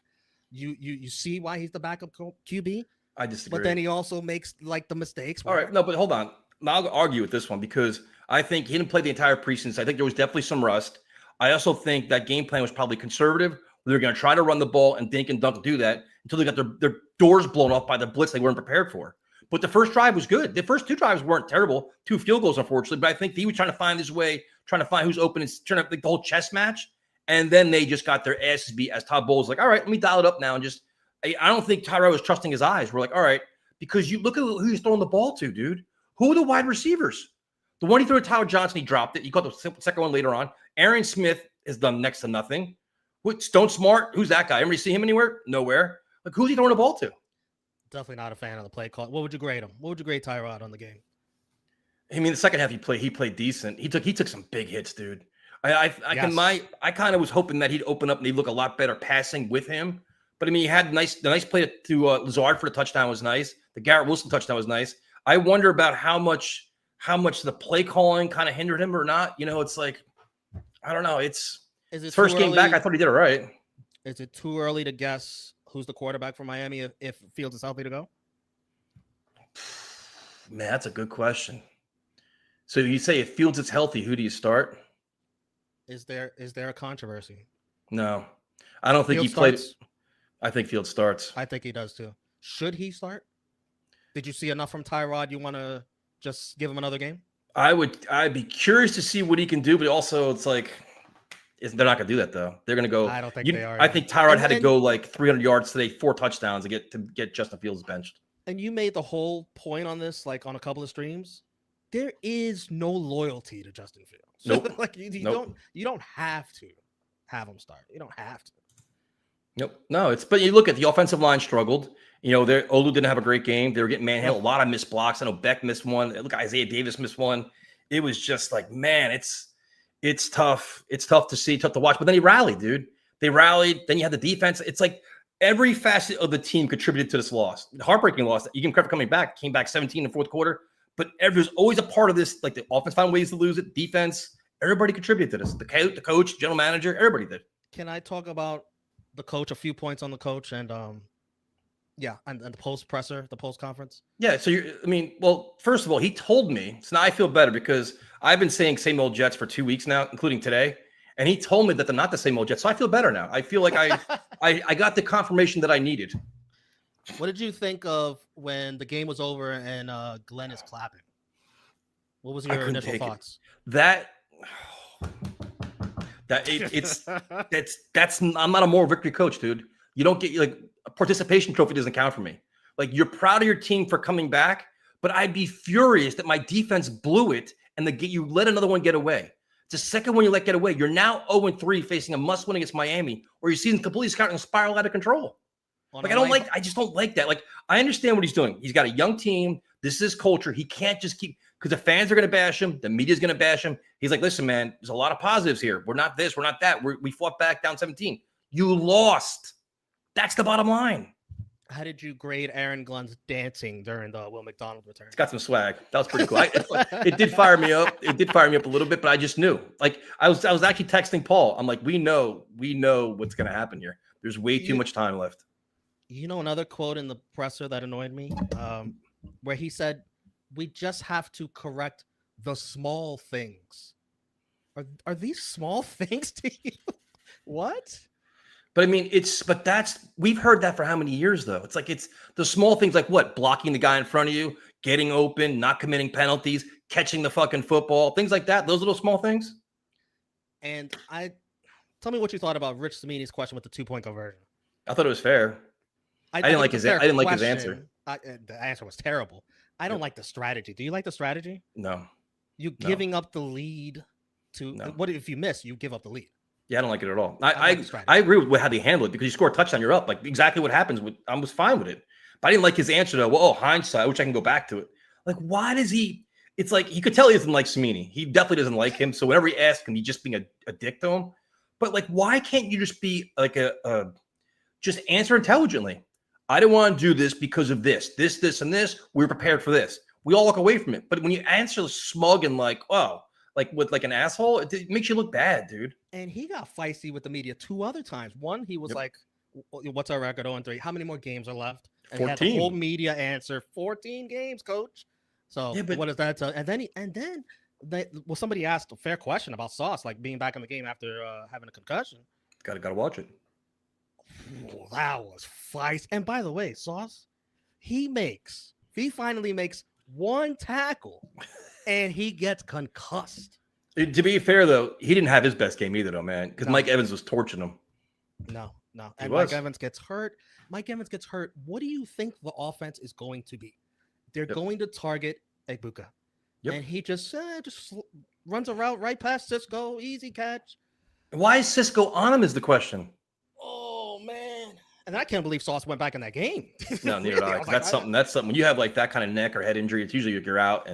You see why he's the backup QB? I disagree. But then he also makes like the mistakes. All right. No, but hold on. I'll argue with this one because I think he didn't play the entire preseason. I think there was definitely some rust. I also think that game plan was probably conservative. They're going to try to run the ball and dink and dunk to do that until they got their doors blown off by the blitz they weren't prepared for. But the first drive was good. The first 2 drives weren't terrible. 2 field goals, unfortunately. But I think he was trying to find his way, trying to find who's open and trying to like the whole chess match. And then they just got their asses beat as Todd Bowles like, all right, let me dial it up now. And just, I don't think Tyrod was trusting his eyes. We're like, all right, because you look at who he's throwing the ball to, dude. Who are the wide receivers? The one he threw to Tyler Johnson, he dropped it. He caught the second one later on. Aaron Smith has done next to nothing. Stone Smart, who's that guy? Anybody see him anywhere? Nowhere. Like, who's he throwing the ball to? Definitely not a fan of the play call. What would you grade him? What would you grade Tyrod on the game? The second half he played decent. He took some big hits, dude. I kind of was hoping that he'd open up and he'd look a lot better passing with him. But he had the nice play to Lazard for the touchdown was nice. The Garrett Wilson touchdown was nice. I wonder about how much the play calling kind of hindered him or not. It's like, I don't know. Is it first game back? I thought he did it right. Is it too early to guess who's the quarterback for Miami if Fields is healthy to go? Man, that's a good question. So you say if Fields is healthy, who do you start? Is there a controversy? No, I don't think Fields he played. starts? I think Fields starts. I think he does too. Should he start? Did you see enough from Tyrod? You want to just give him another game? I'd be curious to see what he can do, but also it's like they're not going to do that though. They're going to go. I don't think they are. I think Tyrod had to go like 300 yards today, 4 touchdowns to get Justin Fields benched. And you made the whole point on this, like on a couple of streams. There is no loyalty to Justin Fields. Nope. Like you don't have to have him start. You don't have to. Nope. No, but you look at the offensive line struggled. Olu didn't have a great game. They were getting manhandled. A lot of missed blocks. I know Beck missed one. Look, Isaiah Davis missed one. It was just like, man, it's tough. It's tough to see, tough to watch. But then he rallied, dude. They rallied. Then you had the defense. It's like every facet of the team contributed to this loss. Heartbreaking loss. You can credit for coming back. Came back 17 in the fourth quarter. But there's always a part of this. Like the offense found ways to lose it. Defense. Everybody contributed to this. The coach, general manager, everybody did. Can I talk about the coach? A few points on the coach and and the post presser, the post conference. Yeah. So first of all, he told me. So now I feel better because I've been saying same old Jets for 2 weeks now, including today. And he told me that they're not the same old Jets. So I feel better now. I feel like I got the confirmation that I needed. What did you think of when the game was over and Glenn is clapping? What was your initial thoughts? I'm not a moral victory coach, dude. You don't get like a participation trophy doesn't count for me. Like you're proud of your team for coming back, but I'd be furious that my defense blew it and you let another one get away. It's the second one you let get away. You're now 0-3 facing a must-win against Miami, or your season's completely starting to spiral out of control. I just don't like that. Like I understand what he's doing. He's got a young team. This is his culture. He can't just keep because the fans are going to bash him. The media's going to bash him. He's like, listen, man, there's a lot of positives here. We're not this. We're not that. We fought back down 17. You lost. That's the bottom line. How did you grade Aaron Glenn's dancing during the Will McDonald return? It's got some swag. That was pretty cool. It did fire me up. It did fire me up a little bit, but I just knew. Like I was actually texting Paul. I'm like, we know what's going to happen here. There's way too much time left. You know another quote in the presser that annoyed me, where he said, "We just have to correct the small things." Are these small things to you? What? But I mean, we've heard that for how many years though? It's like it's the small things like what? Blocking the guy in front of you, getting open, not committing penalties, catching the fucking football, things like that. Those little small things. And tell me what you thought about Rich Samini's question with the 2-point conversion. I thought it was fair. I didn't like his answer. The answer was terrible. I don't like the strategy. Do you like the strategy? No. Giving up the lead to what if you miss? You give up the lead. Yeah, I don't like it at all. I agree with how they handle it because you score a touchdown, you're up. Like exactly what happens. I was fine with it, but I didn't like his answer though. Well, hindsight, which I can go back to it. Like, why does he? It's like you could tell he doesn't like Samini. He definitely doesn't like him. So whenever he asks him, he's just being a dick to him. But like, why can't you just be like just answer intelligently? I didn't want to do this because of this, and this. We're prepared for this. We all walk away from it. But when you answer smug and like, with like an asshole, it makes you look bad, dude. And he got feisty with the media 2 other times. One, he was like, "What's our record? 0-3. How many more games are left?" And 14. He had the whole media answer, 14 games, coach. So what does that tell? And then somebody asked a fair question about Sauce, like being back in the game after having a concussion. Gotta watch it. Ooh, that was feisty. And by the way, Sauce, he finally makes 1 tackle, and he gets concussed. To be fair, though, he didn't have his best game either, though, man, because Mike Evans was torching him. No. And Mike Evans gets hurt. What do you think the offense is going to be? They're going to target Egbuka. Yep. And he just runs a route right past Cisco. Easy catch. Why is Cisco on him is the question. Oh, man. And I can't believe Sauce went back in that game. No, neither did I. That's something. When you have like that kind of neck or head injury, it's usually you're out.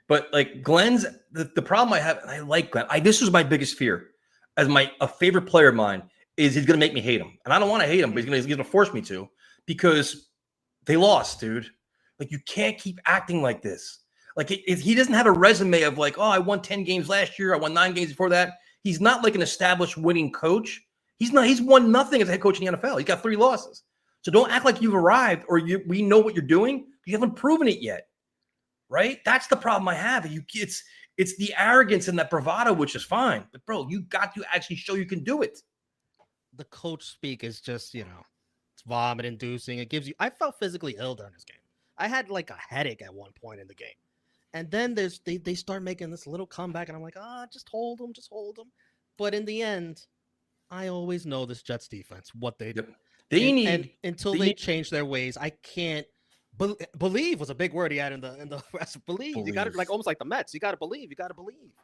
But like Glenn's, the problem I have, and I like Glenn. This was my biggest fear, as a favorite player of mine, is he's gonna make me hate him, and I don't want to hate him, but he's gonna force me to because they lost, dude. Like you can't keep acting like this. Like he doesn't have a resume of like, oh, I won 10 games last year, I won 9 games before that. He's not like an established winning coach. He's not. He's won nothing as a head coach in the NFL. He's got 3 losses. So don't act like you've arrived or we know what you're doing. You haven't proven it yet. right? That's the problem I have. It's the arrogance and that bravado, which is fine. But, bro, you got to actually show you can do it. The coach speak is just, it's vomit inducing. It gives you. I felt physically ill during this game. I had like a headache at one point in the game. And then they start making this little comeback, and I'm like, just hold them. But in the end, I always know this Jets defense, what they do. Yep. Until they change their ways, I can't believe was a big word he had in the rest. Believe. You got to like almost like the Mets. You got to believe. I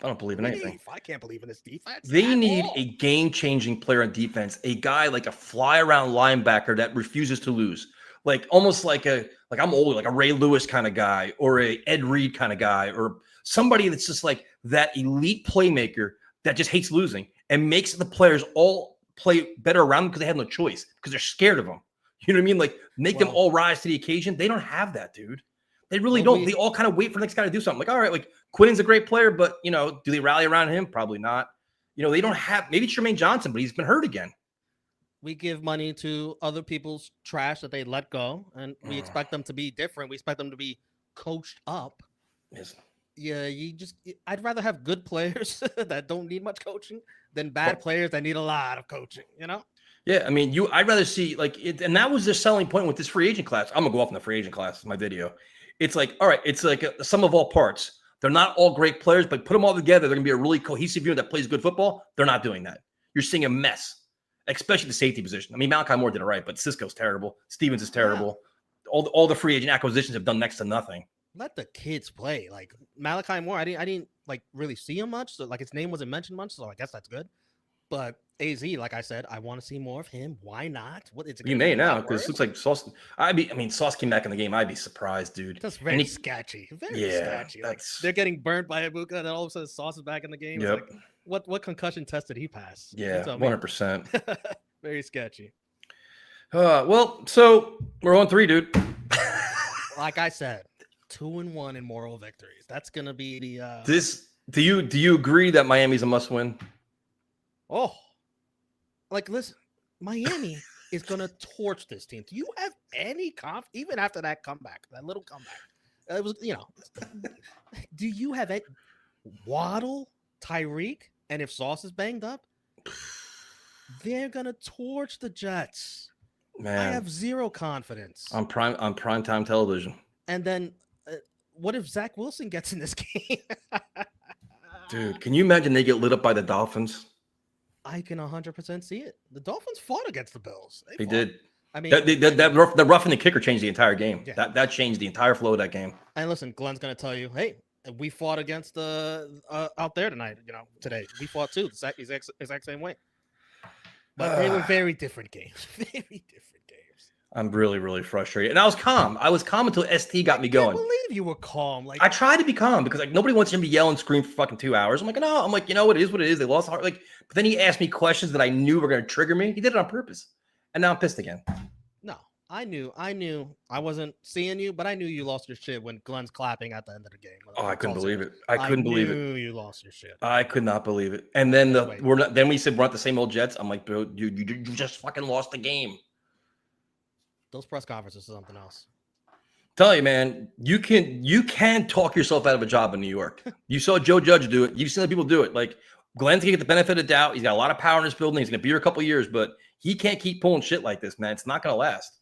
don't believe in anything. I can't believe in this defense. They need a game-changing player on defense, a guy like a fly-around linebacker that refuses to lose, like almost like I'm older, like a Ray Lewis kind of guy, or a Ed Reed kind of guy, or somebody that's just like that elite playmaker that just hates losing and makes the players all play better around them because they have no choice because they're scared of them. You know what I mean? Like make them all rise to the occasion. They don't have that, dude. They really don't. They all kind of wait for the next guy to do something. Like, all right, like Quinn's a great player, but do they rally around him? Probably not. They don't have maybe Tremaine Johnson, but he's been hurt again. We give money to other people's trash that they let go, and we expect them to be different. We expect them to be coached up. Yes. Yeah, I'd rather have good players that don't need much coaching than bad players that need a lot of coaching, Yeah, I mean, I'd rather see like it, and that was the selling point with this free agent class. I'm gonna go off in the free agent class in my video. It's like, all right, it's like a sum of all parts. They're not all great players, but put them all together, they're gonna be a really cohesive unit that plays good football. They're not doing that. You're seeing a mess, especially the safety position. I mean, Malachi Moore did it right, but Cisco's terrible. Stevens is terrible. Yeah. All the free agent acquisitions have done next to nothing. Let the kids play. Like Malachi Moore, I didn't like really see him much, so like his name wasn't mentioned much, so I guess that's good. But AZ, like I said, I want to see more of him. Why not? What it's you may now because it looks like Sauce. Sauce came back in the game. I'd be surprised, dude. That's very sketchy. Very sketchy. Like they're getting burned by Ibuka, and then all of a sudden Sauce is back in the game. Yep. Like, what concussion test did he pass? Yeah, 100%. Very sketchy. Well, so we're on 3, dude. Like I said, 2-1 in moral victories. That's gonna be the. Do you agree that Miami's a must-win? Oh, like listen, Miami is gonna torch this team. Do you have any confidence even after that comeback, that little comeback? It was, do you have it? Waddle, Tyreek, and if Sauce is banged up, they're gonna torch the Jets. Man, I have zero confidence on primetime television. And then, what if Zach Wilson gets in this game? Dude, can you imagine they get lit up by the Dolphins? I can 100% see it. The Dolphins fought against the Bills. They did. I mean, the roughing the kicker changed the entire game. Yeah. That changed the entire flow of that game. And listen, Glenn's gonna tell you, hey, we fought against the out there tonight. Today we fought too. The exact same way. But they were very different games. Very different games. I'm really, really frustrated. And I was calm. Until ST got me going. I can't believe you were calm. Like I tried to be calm because like nobody wants him to yell and scream for fucking 2 hours. I'm like, no. I'm like, what it is, what it is. They lost heart. Like, but then he asked me questions that I knew were going to trigger me. He did it on purpose. And now I'm pissed again. No, I knew I wasn't seeing you, but I knew you lost your shit when Glenn's clapping at the end of the game. Oh, I couldn't believe it. I couldn't believe it. You lost your shit. I could not believe it. And then then we said we're not the same old Jets. I'm like, bro, you just fucking lost the game. Those press conferences are something else. Tell you, man, you can talk yourself out of a job in New York. You saw Joe Judge do it. You've seen other people do it. Like Glenn's gonna get the benefit of the doubt. He's got a lot of power in his building. He's gonna be here a couple of years, but he can't keep pulling shit like this, man. It's not gonna last.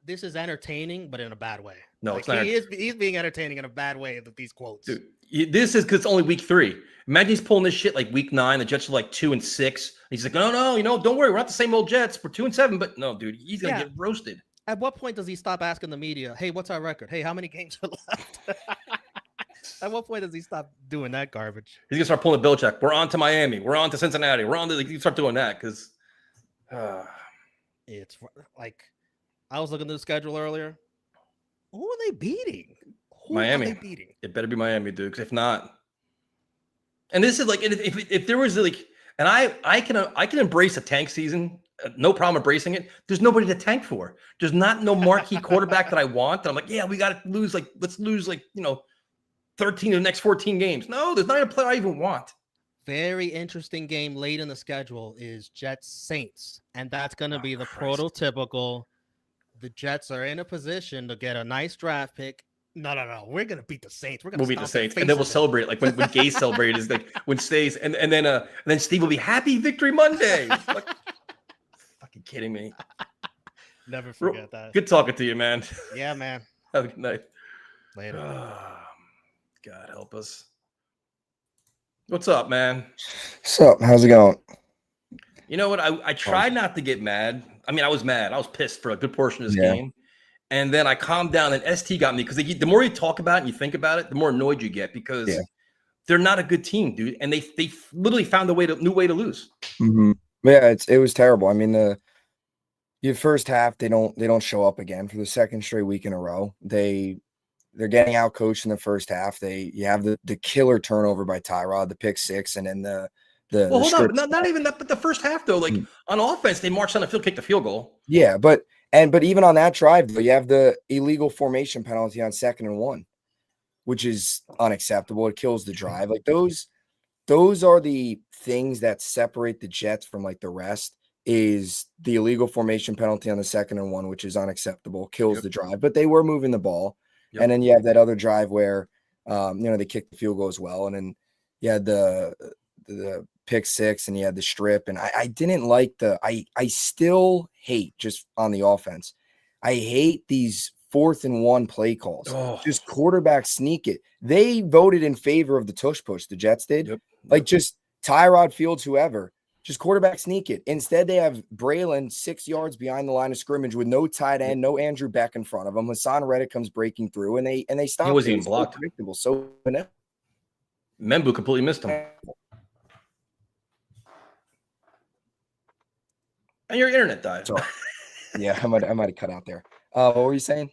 This is entertaining, but in a bad way. No, it's not. He's being entertaining in a bad way with these quotes. Dude, this is because it's only week 3. Imagine he's pulling this shit like week 9. The Jets are like 2-6. He's like, no, don't worry. We're not the same old Jets. We're 2-7. But no, dude, he's going to get roasted. At what point does he stop asking the media, hey, what's our record? Hey, how many games are left? At what point does he stop doing that garbage? He's going to start pulling a Belichick. We're on to Miami. We're on to Cincinnati. We're on to – you start doing that because it's like – I was looking at the schedule earlier. Who are they beating? Miami. Are they beating? It better be Miami, dude. Because if not, and this is like if there was like, and I can embrace a tank season, no problem embracing it. There's nobody to tank for. There's no marquee quarterback that I want. That I'm like, yeah, we got to lose. Like, let's lose 13 of the next 14 games. No, there's not even a player I even want. Very interesting game late in the schedule is Jets Saints, and that's going to be the prototypical. The Jets are in a position to get a nice draft pick No. We're gonna beat the Saints. We're gonna We'll beat the stomp their Saints, and then we'll faces in. celebrate like when Gay celebrated is like when Stays, and then Steve will be happy Victory Monday. Fucking kidding me. Never forget that. Good talking to you, man. Yeah, man. Have a good night. Later. God help us. What's up, man? What's up? How's it going? You know what? I tried not to get mad. I mean, I was mad. I was pissed for a good portion of this game. And then I calmed down, and ST got me because the more you talk about it and you think about it, the more annoyed you get because they're not a good team, dude. And they literally found new way to lose. Mm-hmm. Yeah, it was terrible. I mean, the first half they don't show up again for the second straight week in a row. They're getting out coached in the first half. You have the killer turnover by Tyrod, the pick six, and then the hold on, not even that, but the first half though, like on offense, they marched on the field, kicked the field goal. Yeah, but even on that drive, though, you have the illegal formation penalty on 2nd and 1, which is unacceptable. It kills the drive. Like those are the things that separate the Jets from like the rest. Is the illegal formation penalty on the 2nd and 1, which is unacceptable, kills the drive. But they were moving the ball, and then you have that other drive where they kicked the field goal as well, and then you had the pick six, and you had the strip, and I didn't like I still hate just on the offense. I hate these 4th and 1 play calls. Just quarterback sneak it. They voted in favor of the tush push. The Jets did. Like just Tyrod Fields, whoever, just quarterback sneak it. Instead, they have Braylon 6 yards behind the line of scrimmage with no tight end, no Andrew Beck in front of him. Hassan Reddick comes breaking through, and they stop. He wasn't even blocked. So predictable. So Membu completely missed him. And your internet died. So, yeah, I might have cut out there. What were you saying?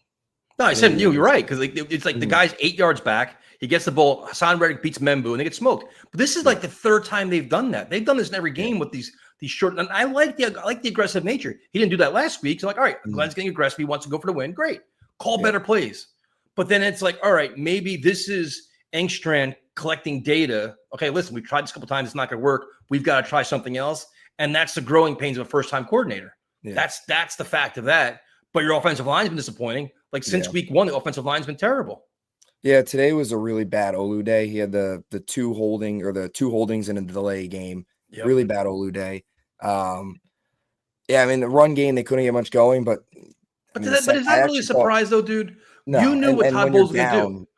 No, I said you're right, because it's like the guy's 8 yards back. He gets the ball. Hassan Reddick beats Membu, and they get smoked. But this is like the third time they've done that. They've done this in every game with these short. And I like the aggressive nature. He didn't do that last week. So like, all right, Glenn's getting aggressive. He wants to go for the win. Great, call better plays. But then it's like, all right, maybe this is Engstrand collecting data. Okay, listen, we've tried this a couple times. It's not going to work. We've got to try something else. And that's the growing pains of a first-time coordinator. Yeah. That's the fact of that. But your offensive line's been disappointing. Like since week 1, the offensive line's been terrible. Yeah, today was a really bad Olu day. He had the two holdings in a delay game. Really bad Olu day. I mean the run game they couldn't get much going, but is that really a surprise though, dude? No, you knew what Todd Bowles was going to do.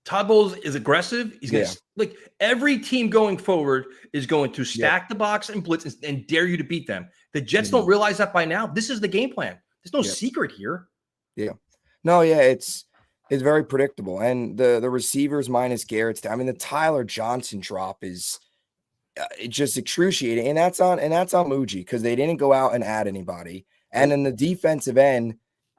Todd Bowles is aggressive. He's going to like every team going forward is going to stack the box and blitz and dare you to beat them. The Jets don't realize that by now. This is the game plan. There's no secret here. Yeah. No, it's very predictable. And the receivers minus Garrett's, I mean, the Tyler Johnson drop is it's just excruciating. And that's on Muji because they didn't go out and add anybody. And in the defensive end,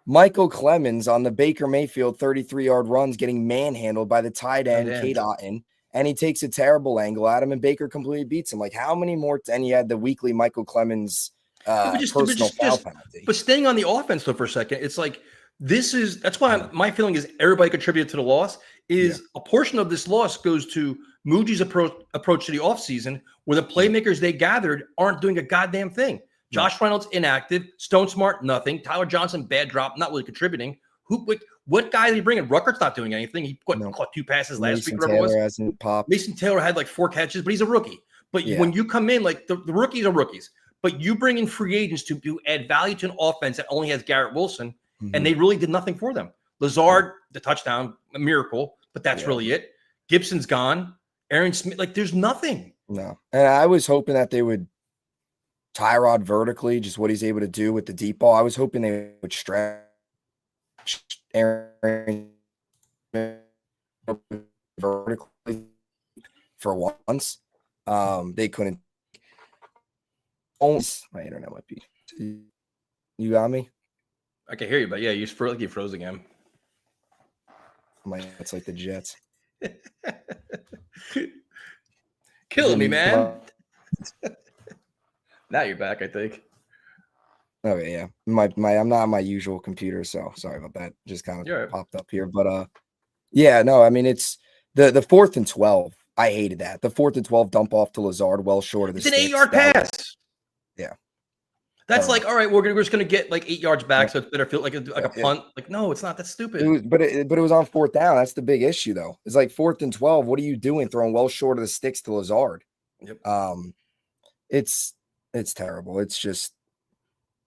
Michael Clemens on the Baker Mayfield 33-yard runs getting manhandled by the tight end, Kate Otten, and he takes a terrible angle at him, and Baker completely beats him. Like, how many more? And you had the weekly Michael Clemens personal foul penalty. But staying on the offense, though, for a second, it's like that's why my feeling is everybody contributed to the loss. A portion of this loss goes to Muji's approach to the offseason, where the playmakers they gathered aren't doing a goddamn thing. Josh Reynolds inactive, Stone Smart nothing, Tyler Johnson bad drop, not really contributing. What guy did he bring in? Ruckert's not doing anything. He caught 2 passes last week. Whatever it was. Hasn't popped. Mason Taylor had like 4 catches, but he's a rookie. But when you come in, like the rookies are rookies, but you bring in free agents to add value to an offense that only has Garrett Wilson, and they really did nothing for them. Lazard, the touchdown, a miracle, but that's really it. Gibson's gone. Aaron Smith, like there's nothing. No, and I was hoping that they would Tyrod vertically, just what he's able to do with the deep ball. I was hoping they would stretch Aaron vertically for once. They couldn't. My internet might be. You got me? I can hear you, but you froze again. It's like the Jets. Killing me, man. Now you're back, I think. Okay, yeah. I'm not on my usual computer, so sorry about that. Just kind of popped up here. But I mean it's the 4th and 12. I hated that. The 4th and 12 dump off to Lazard, well short of the It's an 8-yard pass. That's like, all right, we're just gonna get like 8 yards back, so it's better feel like a punt. Like, no, it's not. That's stupid. But it was on 4th down. That's the big issue, though. It's like 4th and 12. What are you doing throwing well short of the sticks to Lazard? Yep. It's terrible. It's just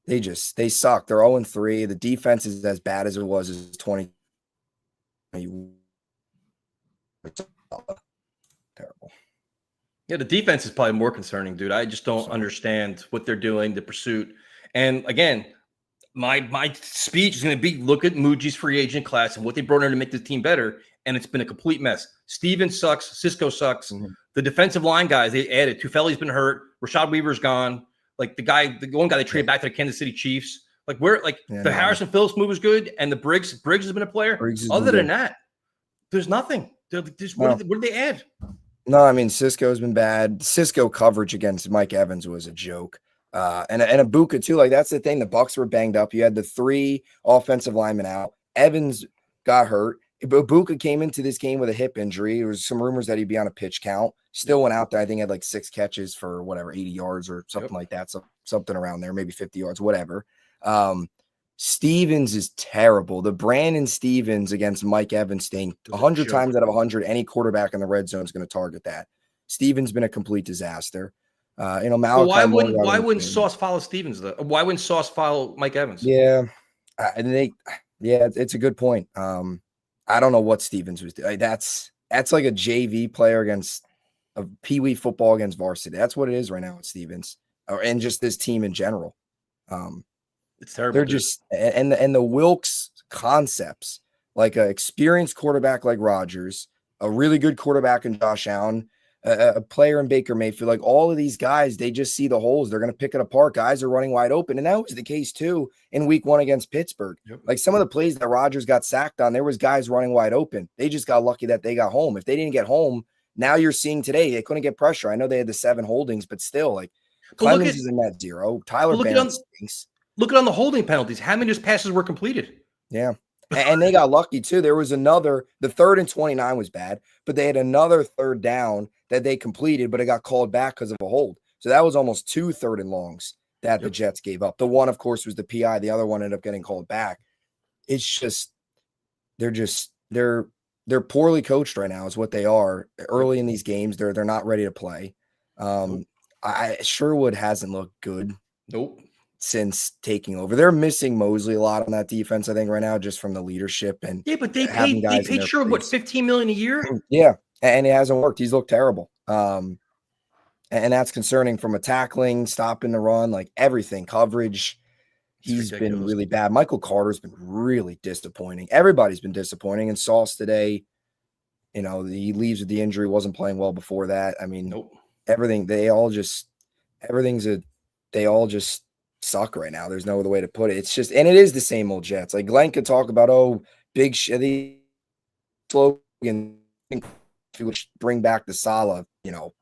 they suck. They're 0-3. The defense is as bad as it was as 20. Terrible. Yeah, the defense is probably more concerning, dude. I just don't understand what they're doing, the pursuit. And again, my speech is going to be look at Muji's free agent class and what they brought in to make this team better. And it's been a complete mess. Stevens sucks. Cisco sucks. Mm-hmm. The defensive line guys they added. Tufeli's been hurt. Rashad Weaver's gone. Like the one guy they traded back to the Kansas City Chiefs. Like Harrison Phillips move was good, and the Briggs has been a player. Other than that, there's nothing. What did they add? No, I mean Cisco's been bad. Cisco coverage against Mike Evans was a joke. And Ibuka too. Like that's the thing. The Bucs were banged up. You had the 3 offensive linemen out. Evans got hurt. Ibuka came into this game with a hip injury. There was some rumors that he'd be on a pitch count. Still went out there. I think had like 6 catches for 80 yards or something like that. So something around there, maybe 50 yards, whatever. Stevens is terrible. The Brandon Stevens against Mike Evans thing, 100 times out of 100, any quarterback in the red zone is going to target that. Stevens been a complete disaster. Malachi why wouldn't Sauce follow Stevens though? Why wouldn't Sauce follow Mike Evans? Yeah, it's a good point. I don't know what Stevens was doing. That's like a JV player against a peewee football against varsity. That's what it is right now with Stevens, and just this team in general. It's terrible. They're just and the Wilkes concepts, like an experienced quarterback like Rodgers, a really good quarterback in Josh Allen, a player in Baker Mayfield, like all of these guys, they just see the holes. They're going to pick it apart. Guys are running wide open. And that was the case too in week 1 against Pittsburgh. Yep. Like some of the plays that Rodgers got sacked on, there was guys running wide open. They just got lucky that they got home. If they didn't get home, now you're seeing today, they couldn't get pressure. I know they had the 7 holdings, but still like Clemens is in that 0. Tyler Banks stinks. Look at on the holding penalties. How many just passes were completed? Yeah. And they got lucky too. There was the 3rd and 29 was bad, but they had another 3rd down that they completed, but it got called back because of a hold. So that was almost 2 3rd and longs that the Jets gave up. The one, of course, was the PI. The other one ended up getting called back. It's just, they're poorly coached right now is what they are early in these games. They're not ready to play. Sherwood hasn't looked good. Nope. Since taking over. They're missing Mosley a lot on that defense, I think, right now, just from the leadership. And but they paid Sherwood what, $15 million a year? Yeah, and it hasn't worked. He's looked terrible. And that's concerning from a tackling, stopping the run, like everything, coverage. He's been really bad. Michael Carter's been really disappointing. Everybody's been disappointing. And Sauce today, he leaves with the injury, wasn't playing well before that. I mean, everything, they all just suck right now. There's no other way to put it. It's just, and it is the same old Jets. Like Glenn could talk about, big shit, the slogan, which bring back the Salah,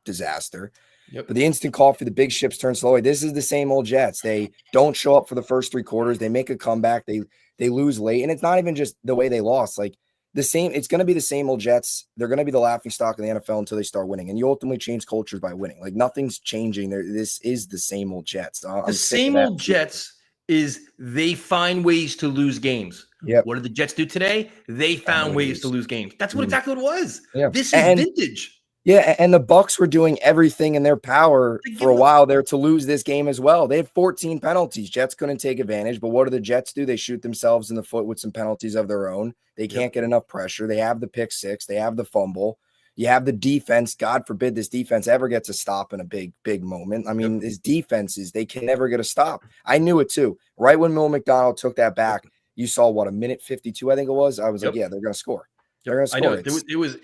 disaster. Yep. But the instant coffee, the big ships turn slowly. This is the same old Jets. They don't show up for the first 3 quarters. They make a comeback. They lose late. And it's not even just the way they lost. Like it's going to be the same old Jets. They're going to be the laughing stock in the NFL until they start winning. And you ultimately change cultures by winning. Like nothing's changing. This is the same old Jets. The same old Jets is they find ways to lose games. Yep. What did the Jets do today? They found ways to lose games. That's exactly what it was. Yeah. This is vintage. Yeah, and the Bucs were doing everything in their power for a while there to lose this game as well. They had 14 penalties. Jets couldn't take advantage, but what do the Jets do? They shoot themselves in the foot with some penalties of their own. They can't get enough pressure. They have the pick 6. They have the fumble. You have the defense. God forbid this defense ever gets a stop in a big, big moment. I mean, his defenses, they can never get a stop. I knew it too. Right when Will McDonald took that back, you saw what, a minute 52, I think it was. I was like, yeah, they're going to score. I know it was,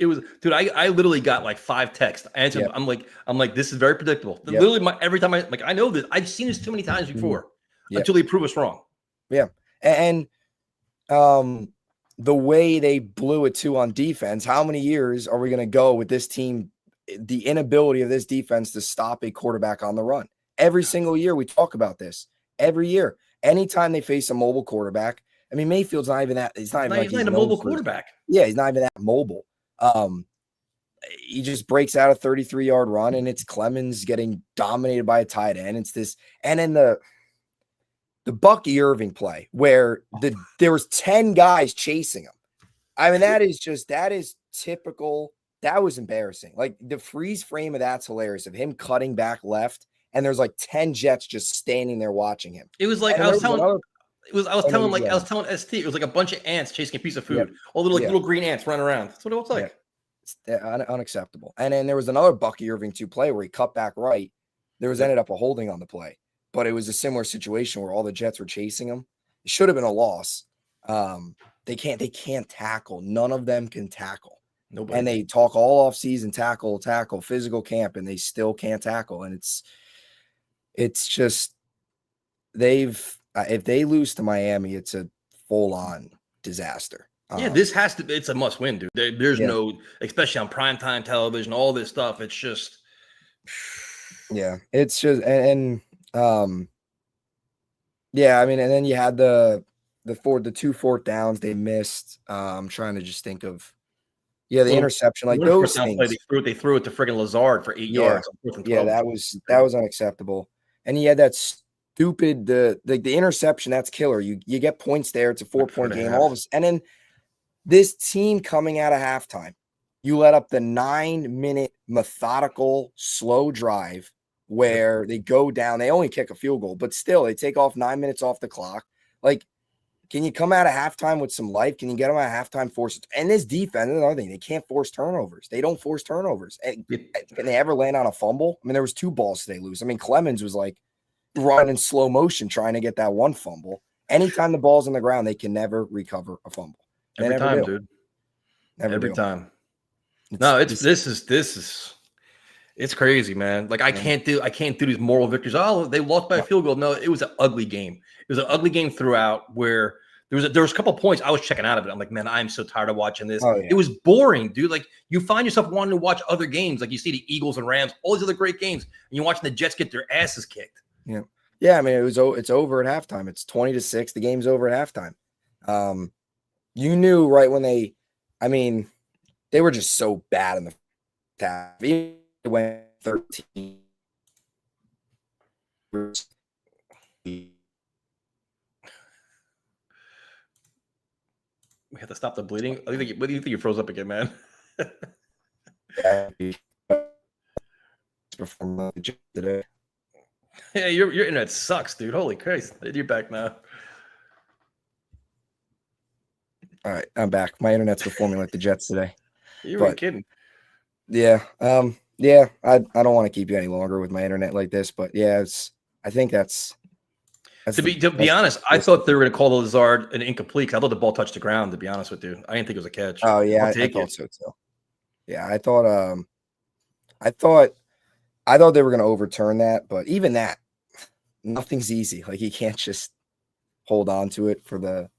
dude. I literally got like 5 texts. I answered. I'm like, this is very predictable. Literally, every time I know this. I've seen this too many times before until they prove us wrong. Yeah, and the way they blew it too on defense. How many years are we going to go with this team? The inability of this defense to stop a quarterback on the run. Every single year we talk about this. Every year, anytime they face a mobile quarterback. I mean, Mayfield's not even that. He's not even a mobile quarterback. Yeah, he's not even that mobile. He just breaks out a 33-yard run, and it's Clemens getting dominated by a tight end. It's this, and then the Bucky Irving play where there was 10 guys chasing him. I mean, that is typical. That was embarrassing. Like the freeze frame of that's hilarious of him cutting back left, and there's like 10 Jets just standing there watching him. It was like I was telling ST, it was like a bunch of ants chasing a piece of food. All little green ants running around. That's what it looks like. It's unacceptable. And then there was another Bucky Irving 2 play where he cut back right. There was ended up a holding on the play, but it was a similar situation where all the Jets were chasing him. It should have been a loss. They can't tackle. None of them can tackle. Nobody. And they talk all off season, tackle, physical camp, and they still can't tackle. And it's just if they lose to Miami, it's a full on disaster. It's a must win, dude. There's no, especially on primetime television, all this stuff. It's just, it's just, and I mean, and then you had the 2 4th downs they missed. I'm trying to just think of, the interception, like those things. They threw it to friggin' Lazard for 8 yards. That was unacceptable. And you had that stupid the interception. That's killer. You get points there. It's a 4-point game. All of us, and then this team coming out of halftime, you let up the 9-minute methodical slow drive where they go down. They only kick a field goal, but still they take off 9 minutes off the clock. Like, can you come out of halftime with some life? Can you get them out of halftime force? And this defense, another thing, they can't force turnovers. They don't force turnovers. Can they ever land on a fumble? I mean, there was 2 balls they lose. I mean, Clemens was like running in slow motion trying to get that one fumble. Anytime the ball's on the ground, they can never recover a fumble. Every time, dude. Every time. No, this is it's crazy, man. Like I can't do these moral victories. Oh, they lost by a field goal. No, it was an ugly game. It was an ugly game throughout where there was a couple of points I was checking out of it. I'm like, man, I'm so tired of watching this. It was boring, dude. Like you find yourself wanting to watch other games. Like you see the Eagles and Rams, all these other great games, and you're watching the Jets get their asses kicked. Yeah. I mean, it's over at halftime. It's 20-6. The game's over at halftime. You knew right when they were just so bad in the half. It went 13. We have to stop the bleeding. What do you think you froze up again, man? Today. Yeah, your internet sucks, dude. Holy Christ. You're back now. All right, I'm back. My internet's performing like the Jets today. You were kidding. Yeah. I don't want to keep you any longer with my internet like this, but I think that's to be honest, I thought they were going to call the Lazard an incomplete. I thought the ball touched the ground, to be honest with you. I didn't think it was a catch. Oh yeah, I thought so too. Yeah, I thought they were going to overturn that, but even that, nothing's easy. Like you can't just hold on to it for the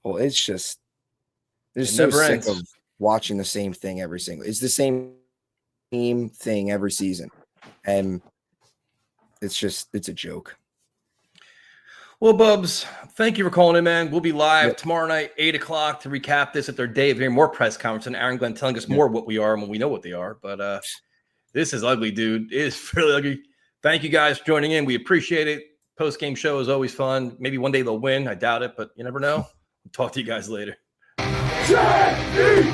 whole. It's just so sick of watching the same thing every single. It's the same thing every season, and it's a joke. Well, Bubs, thank you for calling in, man. We'll be live tomorrow night, 8:00 to recap this at their day of hearing more press conference and Aaron Glenn telling us more of what we are and when we know what they are. But this is ugly, dude. It is really ugly. Thank you guys for joining in. We appreciate it. Post-game show is always fun. Maybe one day they'll win. I doubt it, but you never know. Talk to you guys later. J-E-T-S,